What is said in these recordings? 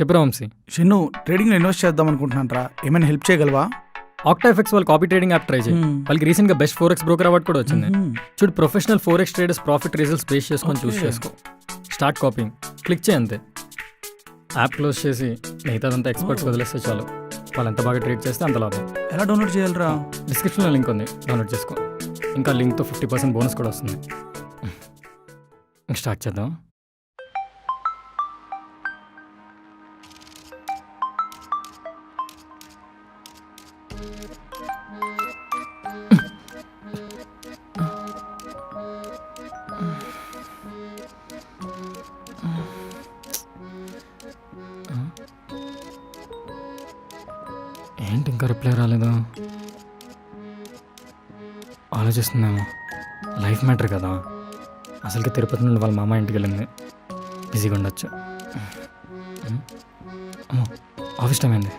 చెప్పురా వంశీ. షన్ను ట్రేడింగ్లో ఇన్వెస్ట్ చేద్దాం అనుకుంటున్నాను రా, ఏమైనా హెల్ప్ చేయగలవా? ఆక్టాఫెక్స్ వాళ్ళు కాపీ ట్రేడింగ్ యాప్ ట్రై చేయి. వాళ్ళకి రీసెంట్గా బెస్ట్ 4x బ్రోకర్ అవార్డ్ కూడా వచ్చింది. చూడు, professional 4x traders profit results base చేసుకొని చూస్ చేసుకో. స్టార్ట్ కాపీయింగ్ క్లిక్ చేయి అంతే. యాప్ క్లోజ్ చేసి మిగతాదంతా ఎక్స్పర్ట్స్ వదిలేస్తే చాలు. వాళ్ళు ఎంత బాగా ట్రేడ్ చేస్తే అంత లాభం. ఎలా డౌన్లోడ్ చేయాలరా? డిస్క్రిప్షన్లో లింక్ ఉంది, డౌన్లోడ్ చేసుకో. ఇంకా లింక్తో 50% బోనస్ కూడా వస్తుంది. స్టార్ట్ చేద్దాం. ఏంటి ఇంకా రిప్లై రాలేదు? ఆలోచిస్తుందేమో. లైఫ్ మ్యాటర్ కదా. అసలుకి తిరుపతి నుండి వాళ్ళ మామ ఇంటికి వెళ్ళింది. బిజీగా ఉండొచ్చు. అమ్మో, ఆఫీస్ టైం అయింది.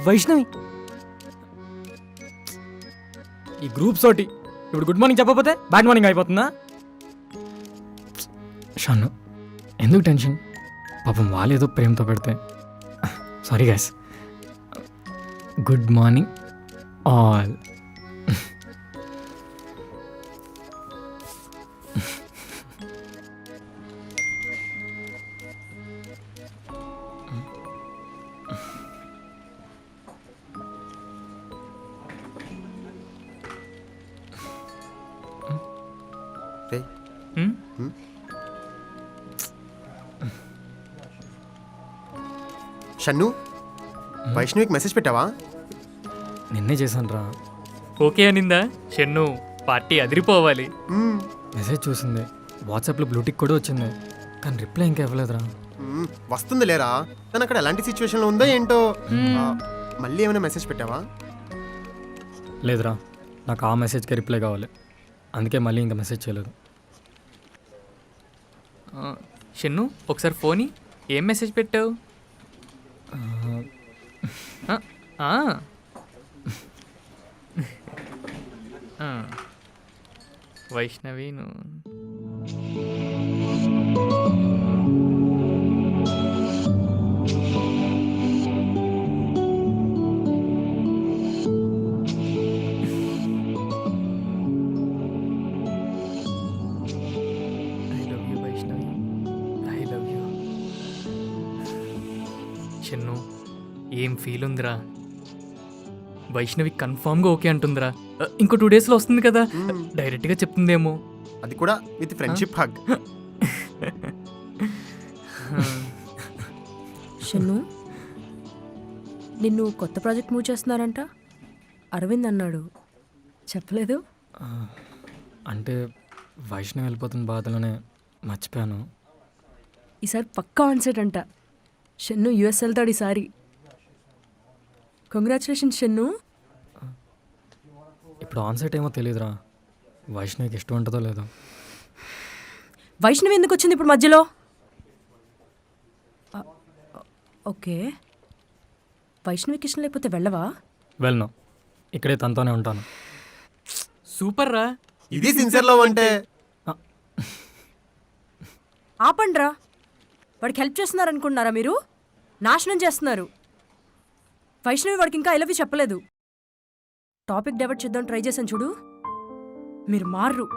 వైష్ణవి, ఈ గ్రూప్స్ ఒకటి ఇప్పుడు గుడ్ మార్నింగ్ చెప్పకపోతే బ్యాడ్ మార్నింగ్ అయిపోతుందా? షాను, ఎందుకు టెన్షన్? పాపం వాళ్ళు ఏదో ప్రేమతో పెడితే. Sorry guys. Good morning all. Shannu, వైష్ణవికి మెసేజ్ పెట్టావా? నిన్నే చేశాను రా. ఓకే అనిందా? షన్ను పార్టీ అదిరిపోవాలి. మెసేజ్ చూసింది, వాట్సాప్లో బ్లూటిక్ కూడా వచ్చింది, కానీ రిప్లై ఇంకా ఇవ్వలేదురా. వస్తుంది లేరా, తను అక్కడ ఎలాంటి సిచ్యువేషన్లో ఉందో ఏంటో. మళ్ళీ ఏమైనా మెసేజ్ పెట్టావా? లేదురా, నాకు ఆ మెసేజ్కి రిప్లై కావాలి, అందుకే మళ్ళీ ఇంకా మెసేజ్ చేయలేదు. షన్ను ఒకసారి ఫోన్ ఏం మెసేజ్ పెట్టావు? వైష్ణవి షన్ను ఏం ఫీల్ ఉందిరా? వైష్ణవి కన్ఫామ్గా ఓకే అంటుందిరా. ఇంకో 2 డేస్లో వస్తుంది కదా, డైరెక్ట్గా చెప్తుందేమో. అది కూడా విత్ ఫ్రెండ్షిప్ హగ్. షన్ను, నిన్ను కొత్త ప్రాజెక్ట్ మూవ్ చేస్తున్నారంట అరవింద్ అన్నాడు, చెప్పలేదు? అంటే వైష్ణవి వెళ్ళిపోతున్న బాధలోనే మర్చిపోయాను. ఈసారి పక్కా ఆన్సెట్ అంట. షన్ను యుఎస్ వెళ్తాడు ఈసారి. కంగ్రాచులేషన్స్ షన్ను. ఇప్పుడు ఆన్సైట్ ఏమో తెలియదురా, వైష్ణవికి ఇష్టం ఉంటుందో లేదో. వైష్ణవి ఎందుకు వచ్చింది ఇప్పుడు మధ్యలో? ఓకే, వైష్ణవికి ఇష్టం లేకపోతే వెళ్ళవా? వెళ్ళను, ఇక్కడే తనతోనే ఉంటాను. సూపర్ రా. ఇది సిన్సియర్లో అంటే ఆపండ్రా, వాడికి హెల్ప్ చేస్తున్నారనుకుంటున్నారా మీరు? నాశనం చేస్తున్నారు. వైష్ణవి వాడికి ఇంకా ఐ లవ్ యూ చెప్పలేదు. టాపిక్ డైవర్ట్ చేద్దాం ట్రై చేశాను చూడు, మీరు మార్రు.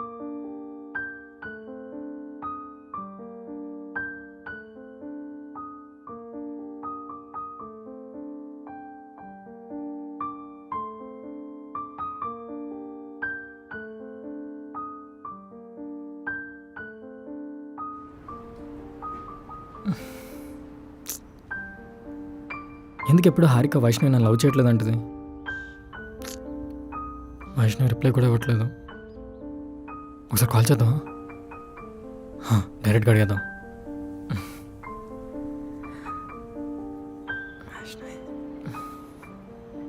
ఎందుకు ఎప్పుడు హారిక వైష్ణవి నన్ను లవ్ చేయట్లేదు అంటది? వైష్ణవి రిప్లై కూడా ఇవ్వట్లేదు. ఒకసారి కాల్ చేద్దామా? డైరెక్ట్గా అడిగేద్దాం.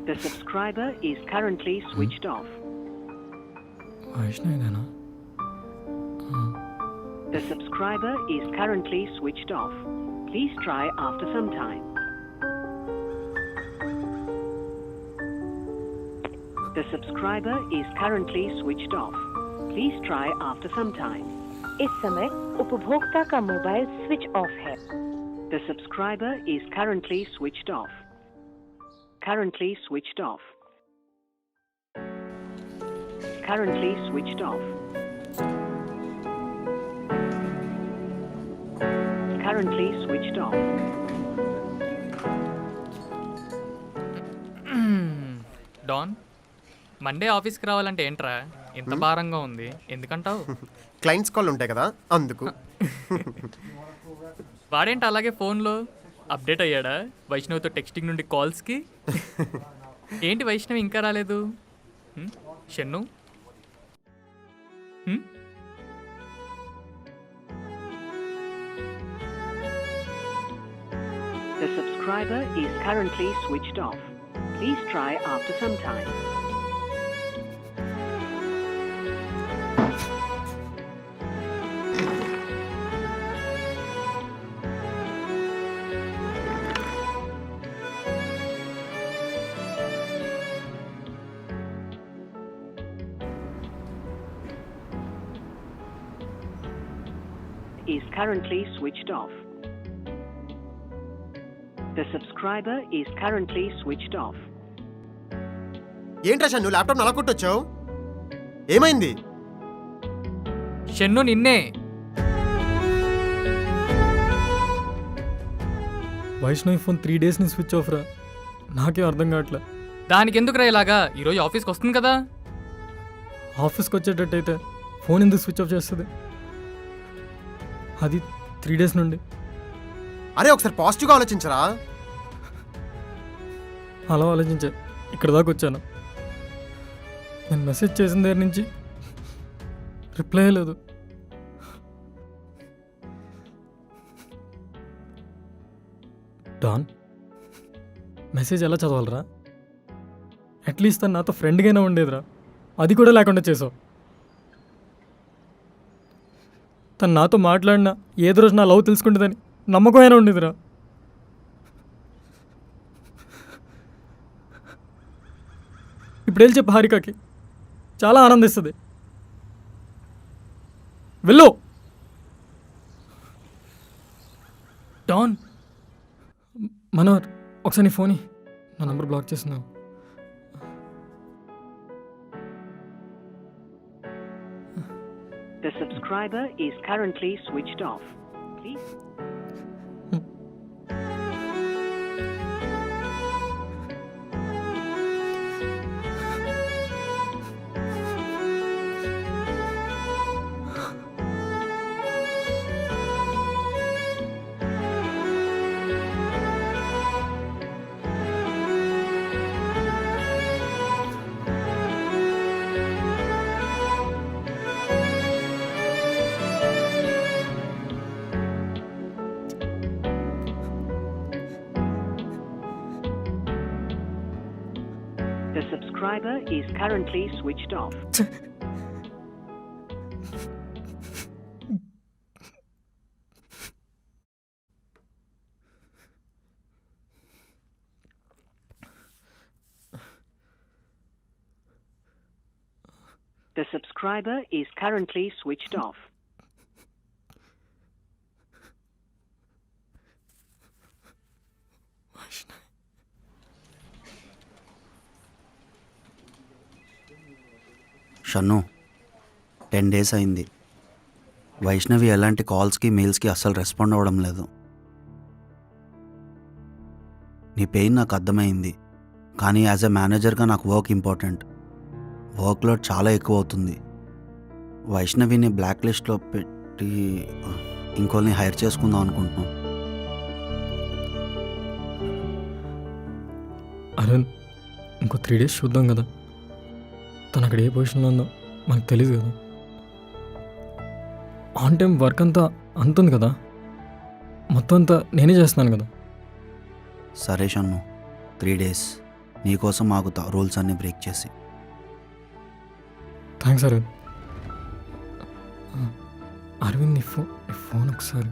The subscriber is currently switched off. వైష్ణవిదేనా? The subscriber is currently switched off. Please try after some time. The subscriber is currently switched off. Please try after some time. इस समय उपभोक्ता का मोबाइल स्विच ऑफ है। The subscriber is currently switched off. Currently switched off. Currently switched off. Currently switched off. డాన్ Monday ఆఫీస్కి రావాలంటే ఏంట్రా ఇంత భారంగా ఉంది ఎందుకంటావు? క్లయింట్స్ కాల్ ఉంటాయి కదా అందుకు. వాడేంటి అలాగే ఫోన్లో అప్డేట్ అయ్యాడా వైష్ణవితో టెక్స్టింగ్ నుండి కాల్స్కి? ఏంటి వైష్ణవి ఇంకా రాలేదు? Shannu The subscriber is currently switched off. Please try after some time. Is currently switched off. The subscriber is currently switched off. ఏంట్రా షన్ను ల్యాప్టాప్ అలా కొట్టొచ్చావు? ఏమైంది? షన్ను నిన్నే. వైష్ణవి ఫోన్ 3 days నుంచి స్విచ్ ఆఫ్ రా. నాకేం అర్థం కావట్లే. దానికి ఎందుకురా ఇలాగా? ఈరోజు ఆఫీస్కి వస్తుంది కదా. ఆఫీస్కి వచ్చేటట్టయితే ఫోన్ ఎందుకు స్విచ్ ఆఫ్ చేస్తుంది? అది 3 days నుండి. అరే ఒకసారి పాజిటివ్గా ఆలోచించరా. అలా ఆలోచించే ఇక్కడ దాకా వచ్చాను. నేను మెసేజ్ చేసిన దగ్గర నుంచి రిప్లై లేదు. డాన్ మెసేజ్ ఎలా చదవాలరా? అట్లీస్ట్ తను నాతో ఫ్రెండ్గానే ఉండేదిరా, అది కూడా లేకుండా చేసావు. తను నాతో మాట్లాడినా ఏదో రోజు నా లవ్ తెలుసుకుంటుందని నమ్మకమైనా ఉండేదిరా. ఇప్పుడు వెళ్ళి చెప్పు హారికకి, చాలా ఆనందిస్తుంది. వెళ్ళు. డాన్ మనోహర్ ఒకసారి నీ ఫోన్ ఇయ్యి. నా నంబర్ బ్లాక్ చేస్తున్నావు. The subscriber is currently switched off. Please. The subscriber is currently switched off. The subscriber is currently switched off. Shannu 10 days అయింది. వైష్ణవి ఎలాంటి కాల్స్కి మెయిల్స్కి అస్సలు రెస్పాండ్ అవ్వడం లేదు. నీ పెయిన్ నాకు అర్థమైంది, కానీ యాజ్ ఎ మేనేజర్గా నాకు వర్క్ ఇంపార్టెంట్. వర్క్ లోడ్ చాలా ఎక్కువ అవుతుంది. వైష్ణవిని బ్లాక్ లిస్ట్లో పెట్టి ఇంకోల్ని హైర్ చేసుకుందాం అనుకుంటున్నాం. అరుణ్ ఇంకో 3 days చూద్దాం కదా. తను అక్కడ ఏ పొజిషన్లో ఉందో మనకు తెలియదు కదా. ఆన్ టైం వర్క్ అంతా అంతుంది కదా, మొత్తం అంతా నేనే చేస్తున్నాను కదా. సరే షన్ను, 3 days నీకోసం ఆగుతా, రూల్స్ అన్నీ బ్రేక్ చేసి. థ్యాంక్స్ అరవింద్. అరవింద్ నీ ఫోన్ ఒకసారి.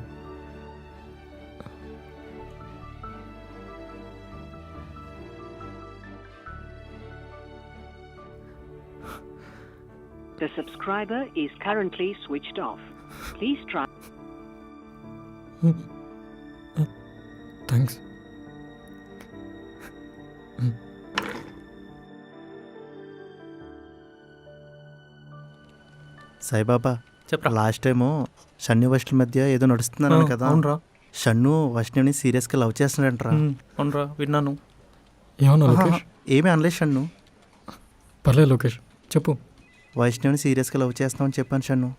The subscriber is currently switched off. Please try. Thanks. Saibaba చెప్పరా లాస్ట్ టైము షన్ను వైష్ణవి మధ్య ఏదో నడుస్తున్నాను కదా. అవునరా షన్ను వైష్ణవిని సీరియస్గా లవ్ చేస్తున్నాడంటరా. అవునరా విన్నాను. ఏమన్నా లోకేష్? ఏమీ అనలేదు షన్ను. పర్లేదు లోకేష్, చెప్పు. వైష్ణవిని సీరియస్గా లవ్ చేస్తామని చెప్పాను షన్ను.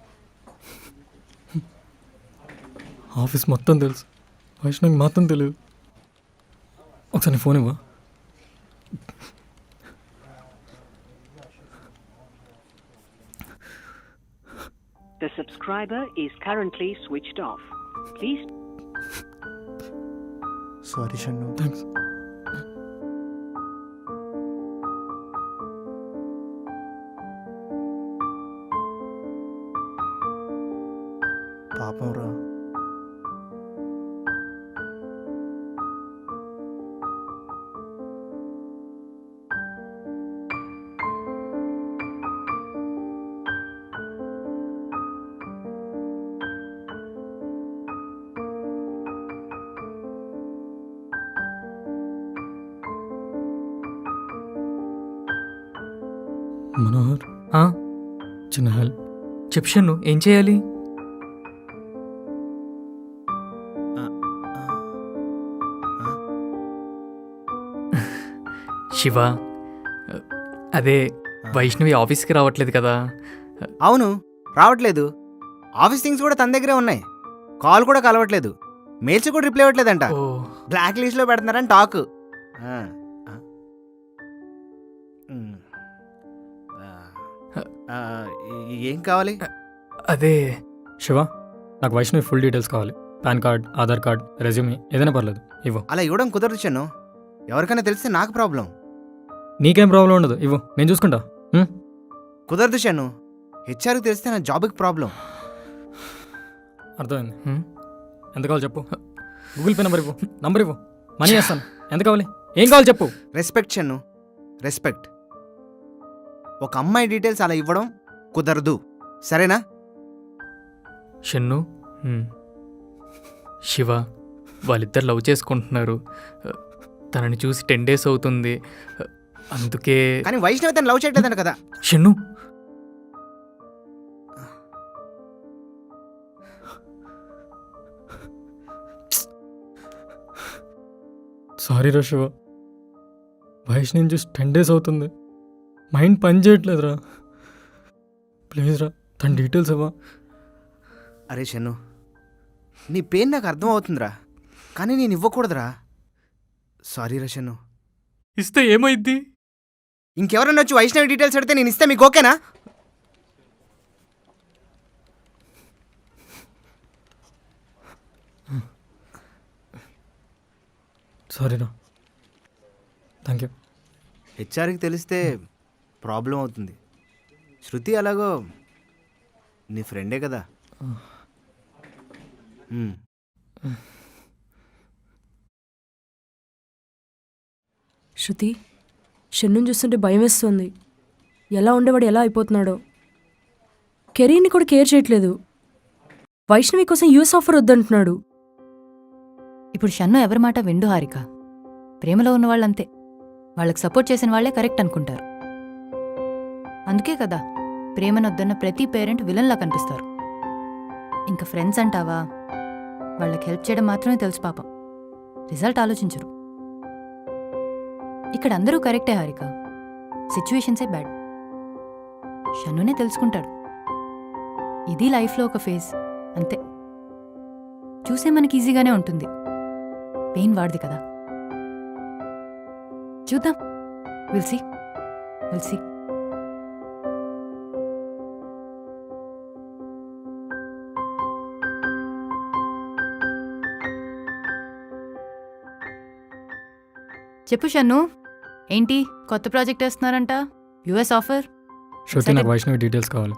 ఆఫీస్ మొత్తం తెలుసు, వైష్ణవికి మాత్రం తెలియదు. ఒకసారి నీ ఫోన్ ఇవ్వ. The subscriber is currently switched off. Please. Sorry Shannu. Thanks. పాపం రా. మనోహర్, ఆ, చిన్న హెల్ప్. చెప్పు షన్ను, ఏం చేయాలి? శివ, అదే వైష్ణవి ఆఫీస్కి రావట్లేదు కదా. అవును, రావట్లేదు. ఆఫీస్ థింగ్స్ కూడా తన దగ్గరే ఉన్నాయి. కాల్ కూడా కలవట్లేదు. మెయిల్స్ కూడా రిప్లై ఇవ్వట్లేదంట. ఓ, బ్లాక్ లిస్ట్లో పెడుతున్నారని టాక్. ఏం కావాలి? అదే శివ, నాకు వైష్ణవి ఫుల్ డీటెయిల్స్ కావాలి. Pan card, Aadhaar card, resume ఏదైనా పర్లేదు, ఇవ్వు. అలా ఇవ్వడం కుదరదు చెన్ను. ఎవరికైనా తెలిస్తే నాకు ప్రాబ్లం. నీకేం ప్రాబ్లం ఉండదు, ఇవ్వు, నేను చూసుకుంటా. కుదరదు చెన్ను. హెచ్ఆర్కి తెలిస్తే నా జాబ్కి ప్రాబ్లం. అర్థమైంది. హ్మ్? ఎంత కావాలి చెప్పు. గూగుల్ పే నెంబర్ ఇవ్వు, నంబర్ ఇవ్వు, మనీ వేస్తాను. ఎంత కావాలి, ఏం కావాలి చెప్పు. Respect Chennu, respect. ఒక అమ్మాయి డీటెయిల్స్ అలా ఇవ్వడం కుదరదు, సరేనా? షన్ను, శివ వాళ్ళిద్దరు లవ్ చేసుకుంటున్నారు. తనని చూసి 10 days అవుతుంది. అందుకే కానీ వైష్ణవి తను లవ్ చేయట్లేదంట కదా. షన్ను, సారీ రా శివ, వైష్ణవిని చూసి 10 days అవుతుంది. మైండ్ పని చేయట్లేదురా. ప్లీజ్ రా, తన డీటెయిల్స్ ఇవ్వ. అరే షన్ను, నీ పెయిన్ నాకు అర్థం అవుతుందిరా, కానీ నేను ఇవ్వకూడదురా. సారీ రా షన్ను. ఇస్తే ఏమైద్ది? ఇంకెవరన్నా వచ్చి వైష్ణవి డీటెయిల్స్ అడితే నేను ఇస్తే మీకు ఓకేనా? సారీ రా, థ్యాంక్ యూ. హెచ్ఆర్కి తెలిస్తే ప్రాబ్లం అవుతుంది. శృతి అలాగో నీ ఫ్రెండే కదా. శృతి, షన్నుని చూస్తుంటే భయం వేస్తుంది. ఎలా ఉండేవాడు ఎలా అయిపోతున్నాడో. కెరీర్ని కూడా కేర్ చేయట్లేదు. వైష్ణవి కోసం యూఎస్ ఆఫర్ వద్దంటున్నాడు. ఇప్పుడు షన్ను ఎవరి మాట విండు హారిక. ప్రేమలో ఉన్న వాళ్ళంతే, వాళ్ళకి సపోర్ట్ చేసిన వాళ్లే కరెక్ట్ అనుకుంటారు. అందుకే కదా ప్రేమనొద్దన్న ప్రతి పేరెంట్ విలన్లా కనిపిస్తారు. ఇంకా ఫ్రెండ్స్ అంటావా, వాళ్ళకి హెల్ప్ చేయడం మాత్రమే తెలుసు పాపం, రిజల్ట్ ఆలోచించరు. ఇక్కడ అందరూ కరెక్టే హారిక, సిచ్యువేషన్సే బ్యాడ్. షన్నునే తెలుసుకుంటాడు. ఇది లైఫ్లో ఒక ఫేజ్, అంతే. చూసే మనకి ఈజీగానే ఉంటుంది, పెయిన్ వాడిది కదా. చూద్దాం, విల్ సీ. చెప్పు షన్ను, ఏంటి కొత్త ప్రాజెక్ట్ వేస్తున్నారంట? US offer. శృతి, నాకు వైష్ణవి డీటెయిల్స్ కావాలి.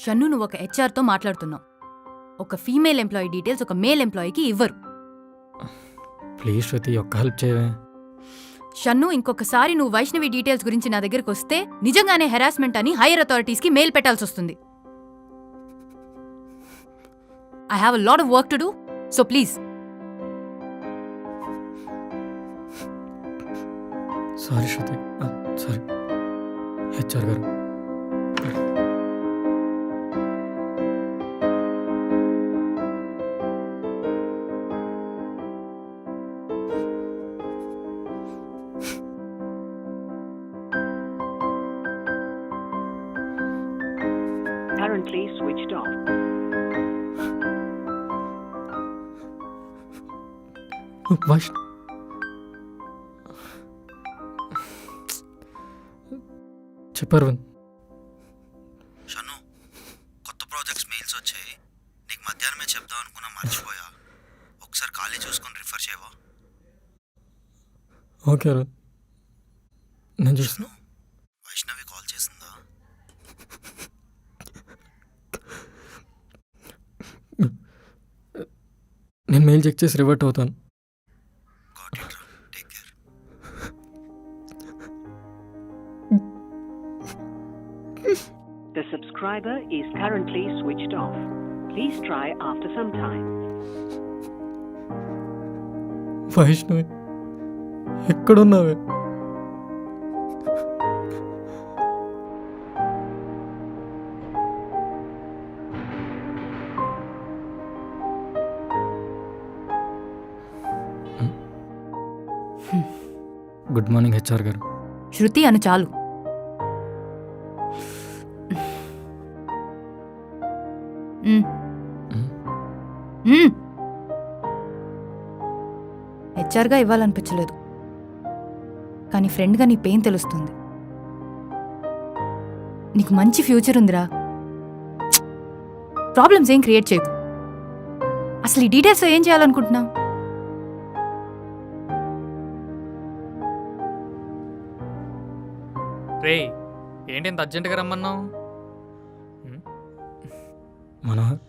షన్ను, నువ్వు ఒక హెచ్ఆర్తో మాట్లాడుతున్నావు. ఒక ఫీమేల్ ఎంప్లాయీ డీటెయిల్స్ ఒక మేల్ ఎంప్లాయీకి ఇవ్వరు. ప్లీజ్ శృతి, ఒక్క హెల్ప్ చేయవే. షన్ను, ఇంకొకసారి నువ్వు వైష్ణవి డీటెయిల్స్ గురించి నా దగ్గరకు వస్తే నిజంగానే హెరాస్మెంట్ అని హైయర్ అథారిటీస్కి మెయిల్ పెట్టాల్సి వస్తుంది. I have a lot of work to do, so please. Sorry Shruti, sorry HR గారు. Currently switched off. వైష్ చెప్పారు. షను, కొత్త ప్రాజెక్ట్స్ మెయిల్స్ వచ్చాయి. నీకు మధ్యాహ్నమే చెప్దాం అనుకున్నా, మర్చిపోయా. ఒకసారి ఖాళీ చూసుకొని రిఫర్ చేయవా? ఓకే అరుణ్, నేను చూస్తున్నా. వైష్ణవి కాల్ చేసిందా? నేను మెయిల్ చెక్ చేసి రివర్ట్ అవుతాను. గాట్ ఇట్ రా, take care. The subscriber is currently switched off. Please try after some time. Vaishnavi ఎక్కడున్నావే? గుడ్ మార్నింగ్ హెచ్ఆర్ గారు. శృతి అను చాలు. హెచ్ఆర్గా ఇవ్వాలనిపించలేదు, కానీ ఫ్రెండ్గా నీ పెయిన్ తెలుస్తుంది. నీకు మంచి ఫ్యూచర్ ఉందిరా. ప్రాబ్లమ్స్ ఏం క్రియేట్ చేయకు. అసలు ఈ డీటెయిల్స్ ఏం చేయాలనుకుంటున్నావు? రే, ఏంటి ఇంత అర్జెంటుగా రమ్మన్నావు? మనోహర్,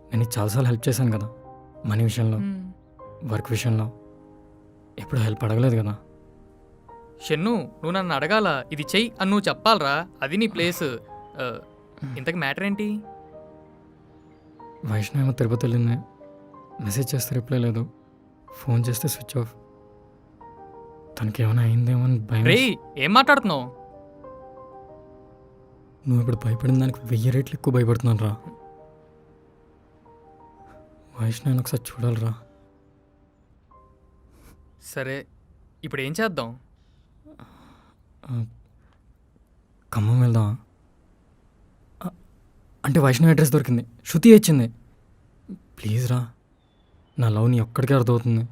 నేను నీకు చాలాసార్లు హెల్ప్ చేశాను కదా, మనీ విషయంలో, వర్క్ విషయంలో. ఎప్పుడు హెల్ప్ అడగలేదు కదా. షన్ను, నువ్వు నన్ను అడగాల, ఇది చెయ్యి అని నువ్వు చెప్పాలరా. అది నీ ప్లేస్. ఇంతకు మ్యాటర్ ఏంటి? వైష్ణవ్ ఏమో తిరుపతి వెళ్ళింది. మెసేజ్ చేస్తే రిప్లై లేదు, ఫోన్ చేస్తే స్విచ్ ఆఫ్. తనకి ఏమైనా అయిందేమో అని భయం. రే, ఏం మాట్లాడుతున్నావు? నువ్వు ఇప్పుడు భయపడిన దానికి 1000 రెట్లు ఎక్కువ భయపడుతున్నాను రా. వైష్ణవ్ ఒకసారి చూడాలిరా. సరే, ఇప్పుడు ఏం చేద్దాం? ఖమ్మం వెళ్దాం. అంటే వైష్ణవ్ అడ్రస్ దొరికింది, శృతి ఇచ్చింది. ప్లీజ్ రా, నా లవ్ నీ ఒక్కడికే అర్థమవుతుంది.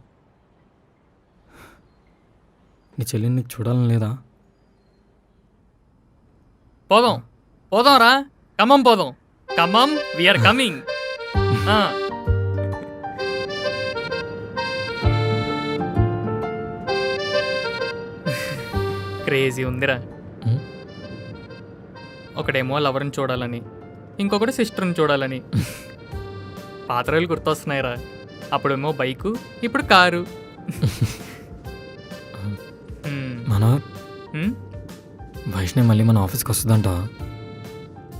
నీ చెల్లిని నీకు చూడాలని లేదా? పోదాం పోదాం రా, ఖమ్మం పోదాం. Khammam, we are coming. క్రేజీ ఉందిరా. ఒకడేమో లవర్ని చూడాలని, ఇంకొకటి సిస్టర్ని చూడాలని. పాత రోజులు గుర్తొస్తున్నాయిరా. అప్పుడేమో బైకు, ఇప్పుడు కారు. మనోహర్, వైష్ణవ్ మళ్ళీ మన ఆఫీస్కి వస్తుందంట.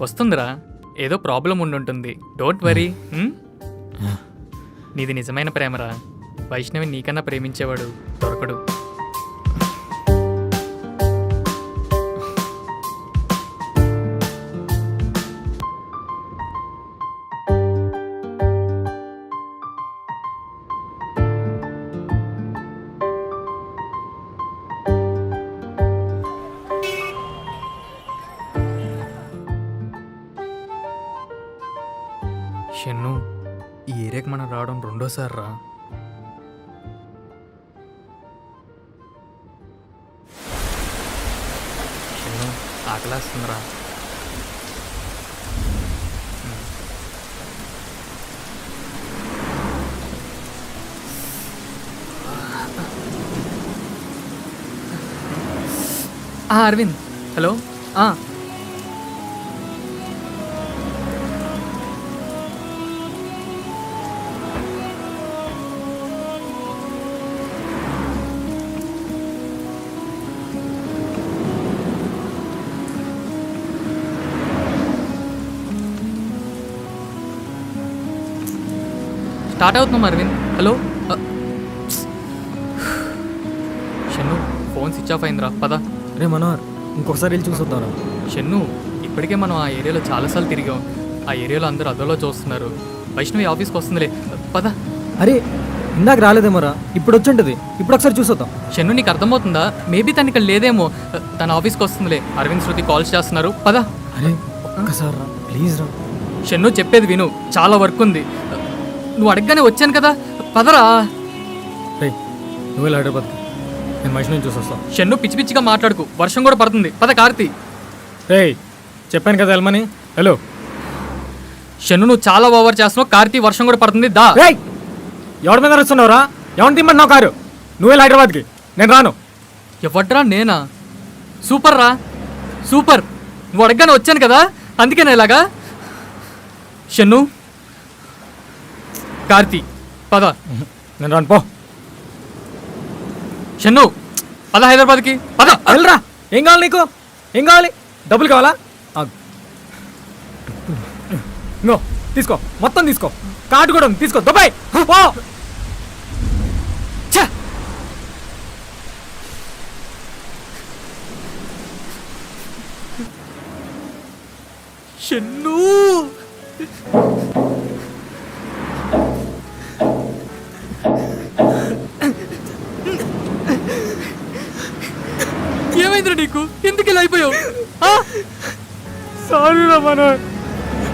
వస్తుందిరా, ఏదో ప్రాబ్లం ఉండుంటుంది. Don't worry. నీది నిజమైన ప్రేమరా. వైష్ణవి నీకన్నా ప్రేమించేవాడు దొరకడు. షన్ను, ఈ ఏరియాకి మనం రావడం రెండోసారి రా. షన్ను, ఆకలేస్తుందిరా. అరవింద్, హలో. స్టార్ట్ అవుతున్నాం Aravind. Hello Shannu, phone switch off అయిందిరా, పద. రే మనోహర్, ఇంకొకసారి వెళ్ళి చూసొద్దాం. షన్ను, ఇప్పటికే మనం ఆ ఏరియాలో చాలాసార్లు తిరిగాం. ఆ ఏరియాలో అందరూ అదోలో చూస్తున్నారు. వైష్ణవి ఆఫీస్కి వస్తుందిలే, పద. అరే ఇందాక రాలేదేమోరా, ఇప్పుడు వచ్చి ఉంటుంది. ఇప్పుడు ఒకసారి చూసొద్దాం. షన్ను, నీకు అర్థమవుతుందా? మేబీ తను ఇక్కడ లేదేమో. తన ఆఫీస్కి వస్తుందిలే. అరవింద్, శృతి కాల్స్ చేస్తున్నారు, పద. అరే ఒక్కసారి రా ప్లీజ్ రా. షన్ను, చెప్పేది విను, చాలా వర్క్ ఉంది. నువ్వు అడగగానే వచ్చాను కదా, పదరా. రే నువ్వు వెళ్ళి హైదరాబాద్కి, నేను వైష్ణవిని చూసొస్తాను. షన్ను, పిచ్చి పిచ్చిగా మాట్లాడుకు, వర్షం కూడా పడుతుంది, పద. కార్తీ. రే చెప్పాను కదా వెళ్ళమని. హలో షన్ను, నువ్వు చాలా ఓవర్ చేస్తున్నావు. కార్తీ, వర్షం కూడా పడుతుంది, దా. రే ఎవరి మీద వస్తున్నావురా? ఎవరిని తిమ్మన్నావు కారు? నువ్వు వెళ్ళి హైదరాబాద్కి, నేను రాను. ఎవడ్రా, నేనా? సూపర్ రా, సూపర్. నువ్వు అడగగానే వచ్చాను కదా, అందుకేనా ఇలాగా. షన్ను, కార్తీ, పద. నేను రాను పో. షన్ను, పద హైదరాబాద్కి, పద. వెళ్ళరా. ఏం కావాలి నీకు? ఏం కావాలి? డబ్బులు కావాలా? ఇంకో తీసుకో, మొత్తం తీసుకో. కార్డు కూడా ఉంది, తీసుకో. దుబాయ్ పో. షన్ను, ఏమైందిరా నీకు? ఎందుకు ఇలా అయిపోయావు? సారీ రా మనోహర్,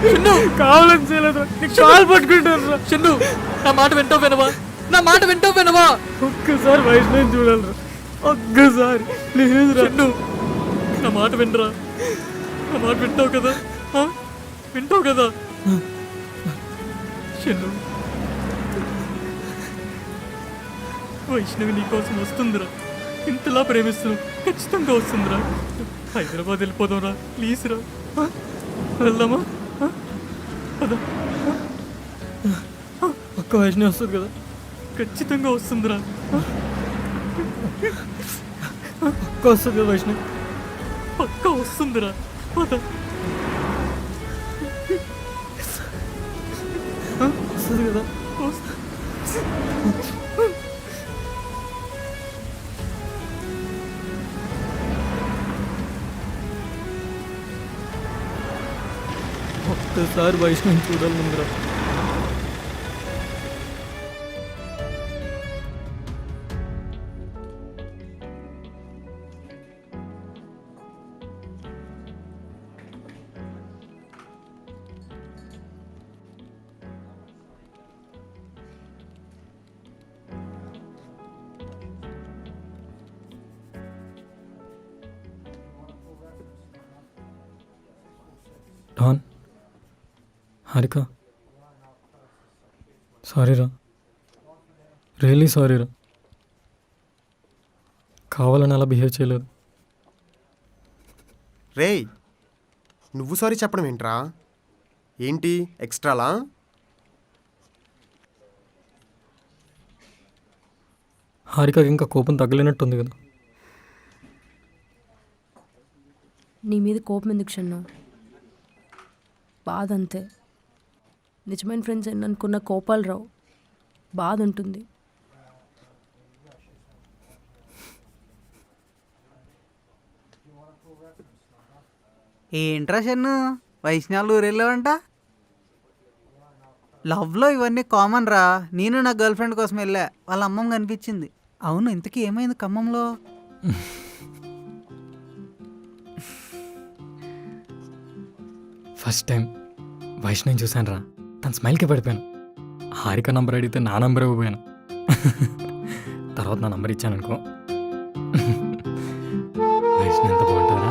షన్ను, కావాలని చేయలేదు. నీకు కాలు పట్టుకుంటాను రా. షన్ను, నా మాట వింటావు వినవా? నా మాట వింటావు వినవా? ఒక్కసారి వైష్ణవి చూడాలి. ఒక్కసారి ప్లీజ్ రా. షన్ను, నా మాట వినరా? నా మాట వింటావు కదా? వింటావు కదా? షన్ను, వైష్ణవి నీకోసం వస్తుందిరా. ఇంతలా ప్రేమిస్తున్నావు, ఖచ్చితంగా వస్తుందిరా. హైదరాబాద్ వెళ్ళిపోదాంరా, ప్లీజ్ రా. వెళ్దామా? పద. ఒక్క వైష్ణవి వస్తుంది కదా? ఖచ్చితంగా వస్తుందిరా. ఒక్క వస్తుంది కదా వైష్ణవి? పక్కా వస్తుందిరా, పద. వస్తుంది కదా? ఒక్కసారి వైష్ణవి చూడాలి ముందర. డాన్, హారిక, సారీ రా, రియల్లీ సారీ రా. కావాలని అలా బిహేవ్ చేయలేదు. రేయ్ నువ్వు సారీ చెప్పడం ఏంట్రా? ఏంటి ఎక్స్ట్రాలా? హారికకి ఇంకా కోపం తగ్గలేనట్టుంది కదా? నీ మీద కోపం ఎందుకు షన్ను? బాధ అంతే. నిజమైన ఫ్రెండ్స్ అనుకున్న కోపాలు రావు, బాధ ఉంటుంది. ఏంట్రా షన్ను, వైష్ణవులు ఊరెళ్ళావంట? లవ్లో ఇవన్నీ కామన్ రా. నేను నా గర్ల్ ఫ్రెండ్ కోసం వెళ్ళా, వాళ్ళ అమ్మమ్మ కనిపించింది. అవును, ఇంతకీ ఏమైంది ఖమ్మంలో? ఫస్ట్ టైం వైష్ణవి చూశాను రా, తన స్మైల్కి పడిపోయాను. హారిక నంబర్ అడిగితే నా నంబర్ ఇవ్వపోయాను. తర్వాత నా నంబర్ ఇచ్చాను అనుకో. వైష్ణవి ఎంత బాగుంటుందా?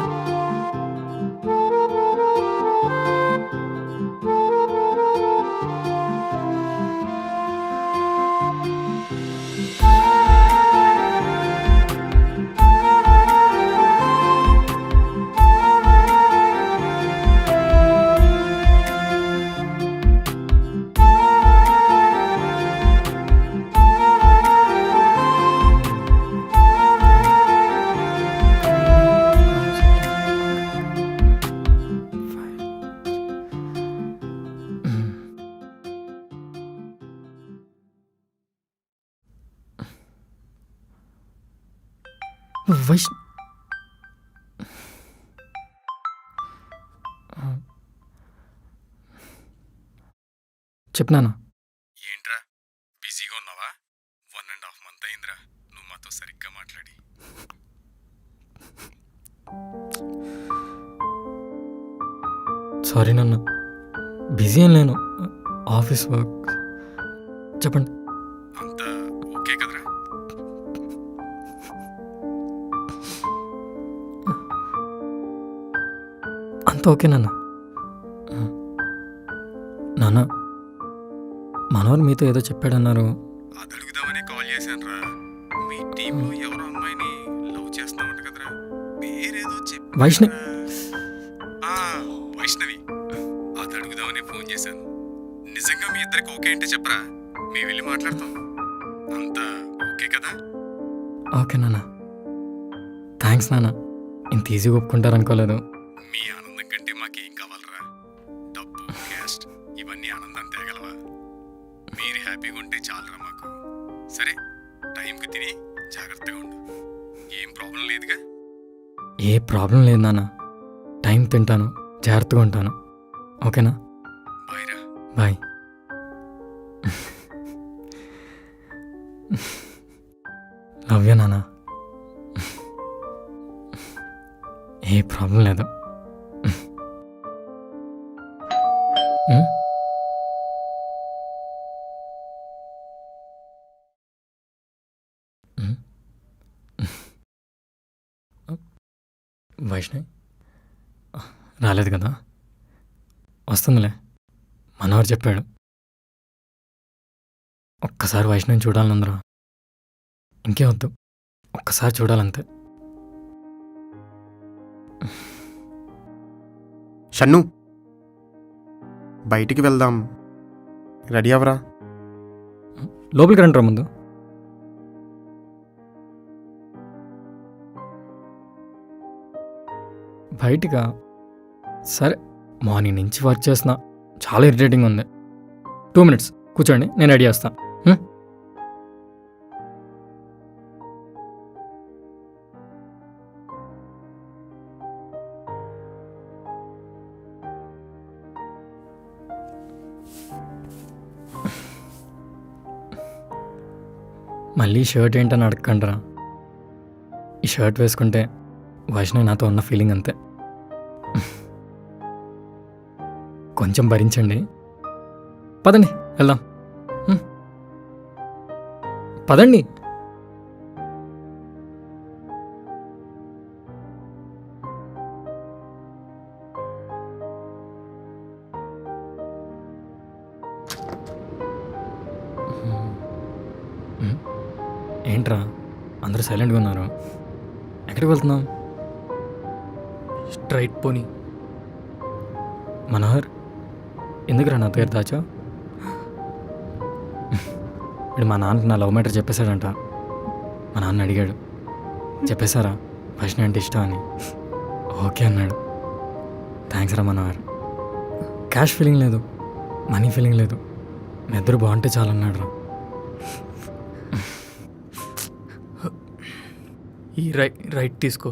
వైష్ చెప్పినానా? ఏంట్రా బిజీగా ఉన్నావా? 1.5 month అయిందిరా నువ్వు మాతో సరిగ్గా మాట్లాడి. సారీ నాన్న, బిజీ ఏం లేను, ఆఫీస్ వర్క్. చెప్పండి. అంతా ఓకే కదరా? అంత ఓకే నాన్న. నాన్న, మనోరు మీతో ఏదో చెప్పాడన్నారు. అది అడుగుదామని కాల్ చేశానురా. మీ టీంలో ఎవరో అమ్మాయిని లవ్ చేస్తున్నావంట కదరా? పేరేదో చెప్పి వైష్ణవి. వైష్ణవి, అది అడుగుదామని ఫోన్ చేశాను. నిజంగా మీ ఇద్దరికి ఓకే అంటే చెప్పరా, మేము వెళ్ళి మాట్లాడతాం. అంతా ఓకే కదా? ఓకే నాన్న, థ్యాంక్స్ నాన్న, ఇంత ఈజీగా ఒప్పుకుంటారనుకోలేదు. మీ ఆనందం కంటే మాకేం కావాలరా? డబ్బు, క్యాస్ట్ ఇవన్నీ ఆనందం తేగలవా? మీరు హ్యాపీగా ఉంటే చాలరా మాకు. సరే, టైంకి తిని జాగ్రత్తగా ఉండు. ఏం ప్రాబ్లం లేదుగా? ఏ ప్రాబ్లం లేదు నాన్న, టైం తింటాను, జాగ్రత్తగా ఉంటాను. ఓకేనా? బాయ్ రా. బాయ్. లవ్ యూ నాన్న. ఏ ప్రాబ్లం లేదు. వైష్ణవి రాలేదు కదా? వస్తుందిలే, మనోడు చెప్పాడు. ఒక్కసారి వైష్ణవిని చూడాలనుందిరా, ఇంకే వద్దు, ఒక్కసారి చూడాలంతే. షన్ను, బయటికి వెళ్దాం, రెడీ అవరా. లోపలికి రండి రా ముందు. బయటిగా? సరే, మార్నింగ్ నుంచి వర్క్ చేస్తున్నా, చాలా ఇరిటేటింగ్ ఉంది. 2 minutes కూర్చోండి, నేను రెడీ చేస్తాను. మళ్ళీ షర్ట్ ఏంటని అడగండిరా. ఈ షర్ట్ వేసుకుంటే వైష్ణవి నాతో ఉన్న ఫీలింగ్ అంతే. కొంచెం భరించండి. పదండి వెళ్దాం. పదండి. ఏంట్రా అందరూ సైలెంట్గా ఉన్నారు? ఎక్కడికి వెళ్తున్నాం? స్ట్రైట్ పోనీ. మనోహర్, ఎందుకురా నా పేరు దాచో? ఇప్పుడు మా నాన్నకి నా లవ్ మ్యాటర్ చెప్పేశాడంట. మా నాన్న అడిగాడు, చెప్పేశారా వైష్ణవి అంటే ఇష్టం అని? ఓకే అన్నాడు. థ్యాంక్స్ రా మనోహర్. క్యాష్ ఫీలింగ్ లేదు, మనీ ఫీలింగ్ లేదు, మీ ఇద్దరు బాగుంటే చాలన్నాడు రా. ఈ రైట్ తీసుకో.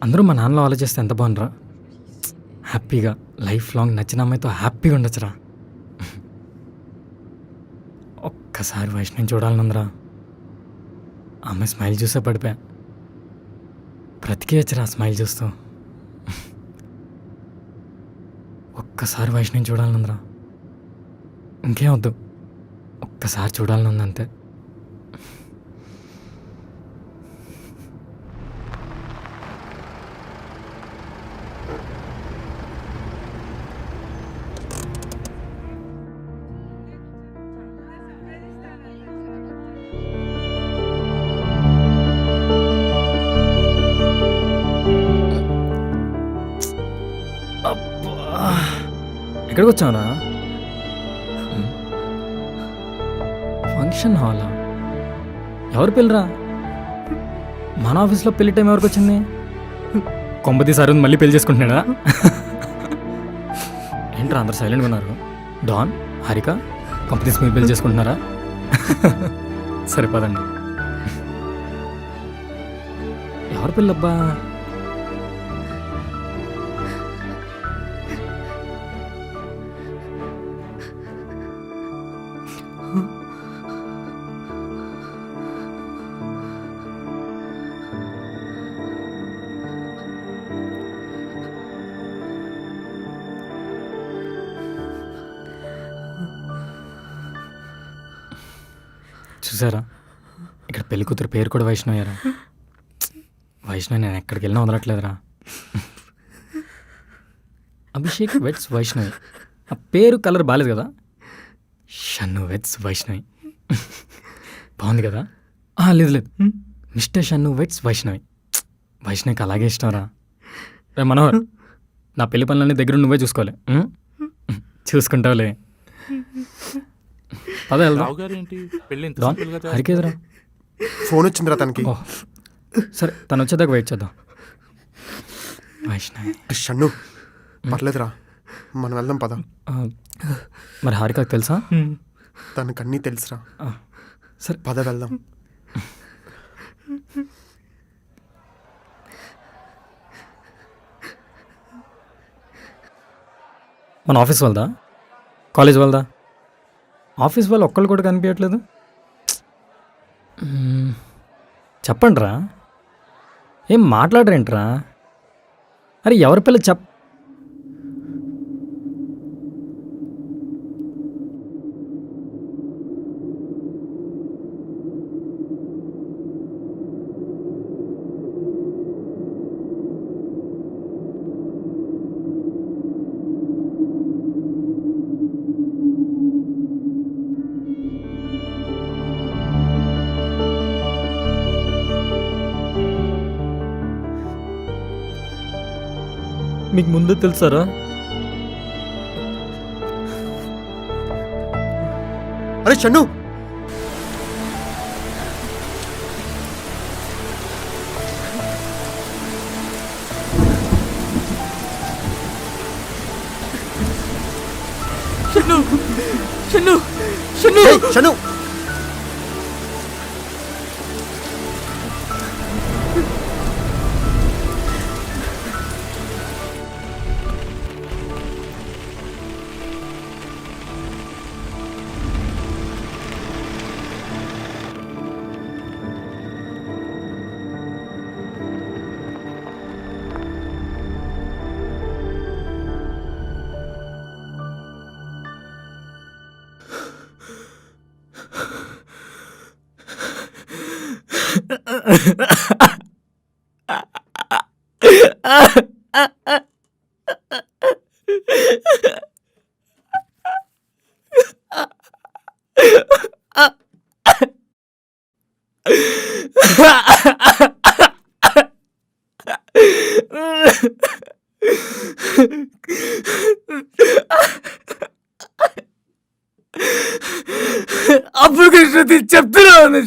అందరూ మా నాన్నలో ఆలోచిస్తే ఎంత బాగుండ్రా. హ్యాపీగా లైఫ్ లాంగ్ నచ్చిన అమ్మాయితో హ్యాపీగా ఉండొచ్చురా. ఒక్కసారి వైష్ణవిని చూడాలనుందిరా. అమ్మాయి స్మైల్ చూసే పడిపోయా. బ్రతికేయచ్చురా స్మైల్ చూస్తూ. ఒక్కసారి వైష్ణవిని చూడాలనుందిరా, ఇంకేం వద్దు, ఒక్కసారి చూడాలనుంది అంతే. ఎక్కడికి వచ్చావురా? ఫంక్షన్ హాలా? ఎవరు పెళ్ళిరా? మన ఆఫీస్లో పెళ్లి టైం ఎవరికి వచ్చింది? కొంపతి సార్ మళ్ళీ పెళ్లి చేసుకుంటున్నాడా? ఏంట్రా అందరు సైలెంట్గా ఉన్నారు? డాన్, హారిక, కంపెనీస్ మీరు పెళ్లి చేసుకుంటున్నారా? సరిపోదండి. ఎవరి పిల్లబ్బా? చూసారా, ఇక్కడ పెళ్లి కూతురు పేరు కూడా వైష్ణవయ్యారా? వైష్ణవి నేను ఎక్కడికి వెళ్ళినా వదలట్లేదురా. అభిషేక్ వెట్స్ వైష్ణవి. ఆ పేరు కలర్ బాలేదు కదా. షన్ను వెట్స్ వైష్ణవి బాగుంది కదా. లేదు లేదు, మిస్టర్ షన్ను వెట్స్ వైష్ణవి. వైష్ణవికి అలాగే ఇష్టం రా. రే మనోహర్, నా పెళ్లి పనులన్నీ దగ్గర నువ్వే చూసుకోవాలి. చూసుకుంటావులే. పద వెళ్దాం. హరికేదరా ఫోన్ వచ్చిందిరా తనకి. సరే, తను వచ్చేదాకా వెయిట్ చేద్దాం. వైష్ణవి షన్ను పర్లేదురా, మనం వెళ్దాం పద. మరి హారికకు తెలుసా? తనకన్నీ తెలుసురా. సరే పద వెళ్దాం. మన ఆఫీస్ వాళ్ళదా, కాలేజ్ వాళ్ళదా? ఆఫీస్ వాళ్ళు ఒక్కళ్ళు కూడా కనిపించట్లేదు. చెప్పండి రా, ఏం మాట్లాడరేంట్రా? అరే ఎవరి పిల్ల మీకు ముందే తెలుసారా? అరే షన్ను, షన్ను షన్ను షన్ను ఏయ్, షన్ను అప్పుడు కృష్ణతి చెప్తున్నా ఉంది.